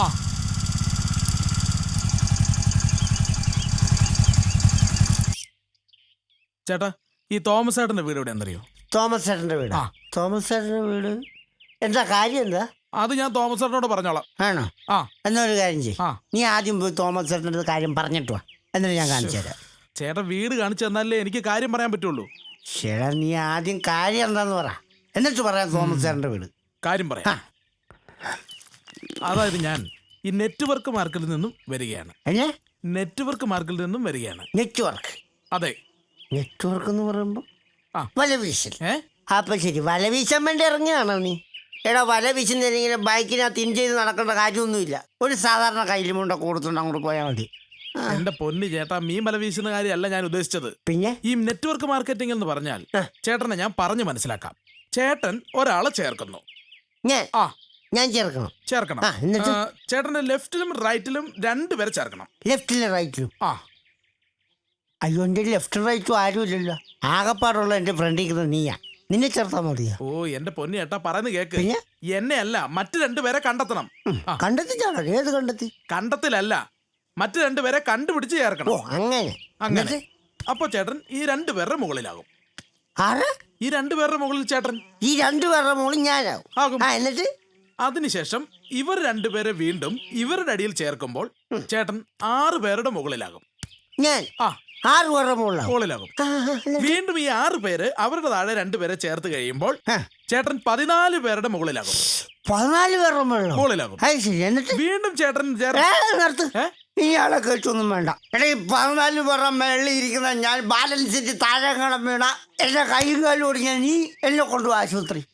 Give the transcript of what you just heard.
ആ ചേട്ടാ, ഈ തോമസ് ചേട്ടന്റെ വീട് എവിടെ എന്നറിയോ? തോമസ് ചേട്ടന്റെ വീട്? ആ. തോമസ് ചേട്ടന്റെ വീട് എന്താ കാര്യം? എന്താ അത് ഞാൻ തോമസ് ചേട്ടനോട് പറഞ്ഞോളാം. ആണോ? ആ എന്നാ ഒരു കാര്യം ചെയ്യ്, ആ നീ ആദ്യം പോയി തോമസ് ചേട്ടൻ്റെ കാര്യം പറഞ്ഞിട്ട് വാ, എന്നിട്ട് ഞാൻ കാണിച്ചു തരാം. ചേട്ടൻ വീട് കാണിച്ചു തന്നാലേ എനിക്ക് കാര്യം പറയാൻ പറ്റുള്ളൂ. ചേട്ടാ നീ ആദ്യം കാര്യം എന്താന്ന് പറ, എന്നിട്ട് പറയാം തോമസ് ചേട്ടന്റെ വീട്. കാര്യം പറയാം. അതായത് ഞാൻ ഈ നെറ്റ്വർക്ക് മാർക്കറ്റിൽ നിന്നും വരികയാണ്. നെറ്റ്വർക്ക് മാർക്കറ്റിൽ നിന്നും വരികയാണ്. നെറ്റ്വർക്ക്? അതെ. നെറ്റ്വർക്ക് എന്ന് പറയുമ്പോ ആ വലവീശൽ. അപ്പൊ ശരി, വലവീശാൻ വേണ്ടി ഇറങ്ങിയാണോ നീ? എടാ വല വീശുന്നതിങ്ങനെ ബൈക്കിനകത്ത് ഇൻ ചെയ്ത് നടക്കേണ്ട കാര്യമൊന്നുമില്ല. ഒരു സാധാരണ കയ്യിലുമുണ്ട കൊടുത്തുകൊണ്ട് അങ്ങോട്ട് പോയാൽ മതി. എന്റെ പൊന്ന് ചേട്ടാ, മീൻ വല വീശുന്ന കാര്യമല്ല ഞാൻ ഉദ്ദേശിച്ചത്. പിന്നെ ഈ നെറ്റ്വർക്ക് മാർക്കറ്റിംഗ് എന്ന് പറഞ്ഞാൽ ചേട്ടനെ ഞാൻ പറഞ്ഞു മനസ്സിലാക്കാം. ചേട്ടൻ ഒരാളെ ചേർക്കുന്നു. ഞാൻ ചേർക്കണം? ചേർക്കണം. ചേട്ടന്റെ ലെഫ്റ്റിലും റൈറ്റിലും രണ്ടുപേരെ ചേർക്കണം. ലെഫ്റ്റിലും റൈറ്റിലും? അയ്യോ, എന്റെ ലെഫ്റ്റും റൈറ്റും ആരും ഇല്ലല്ലോ. ആകപ്പാടുള്ള എന്റെ ഫ്രണ്ടിൽ നീയാ. നിന്നെ ചേർത്താ മതിയാ? ഓ എന്റെ പൊന്നി ചേട്ടാ, പറയുന്നത് കേക്ക്. എന്നെ അല്ല, മറ്റു രണ്ടുപേരെ കണ്ടെത്തണം. കണ്ടെത്തിച്ചാണോ? ഏത് കണ്ടെത്തി? കണ്ടെത്തിലല്ല, മറ്റു രണ്ടുപേരെ കണ്ടുപിടിച്ച് ചേർക്കണം. ഓ അങ്ങനെ. അങ്ങനെ അപ്പൊ ചേട്ടൻ ഈ രണ്ടുപേരുടെ മുകളിലാകും. ഈ രണ്ടുപേരുടെ മുകളിൽ ചേട്ടൻ? ഈ രണ്ടുപേരുടെ മുകളിൽ ഞാനാകും. ആകും. എന്നിട്ട് അതിനുശേഷം ഇവർ രണ്ടുപേരെ വീണ്ടും ഇവരുടെ അടിയിൽ ചേർക്കുമ്പോൾ ചേട്ടൻ 6 പേരുടെ മുകളിലാകും. ഞാൻ 6 പേരുടെ മുകളിലാകും. വീണ്ടും ഈ 6 പേര് അവരുടെ താഴെ 2 പേരെ ചേർത്ത് കഴിയുമ്പോൾ ചേട്ടൻ 14 പേരുടെ മുകളിലാകും. 14 പേരുടെ മുകളിലാകും. എന്നിട്ട് വീണ്ടും ചേട്ടൻ ഇയാളെ കേട്ടൊന്നും വേണ്ട. എടാ, ഈ 14 പേരുടെ മേളിൽ ഇരിക്കുന്ന ഞാൻ ബാലൻസിന്റെ താഴെ വീണ എന്റെ കൈയും കാലും ഓടിക്കാൻ നീ എന്നെ കൊണ്ടുപോകും ആശുപത്രി.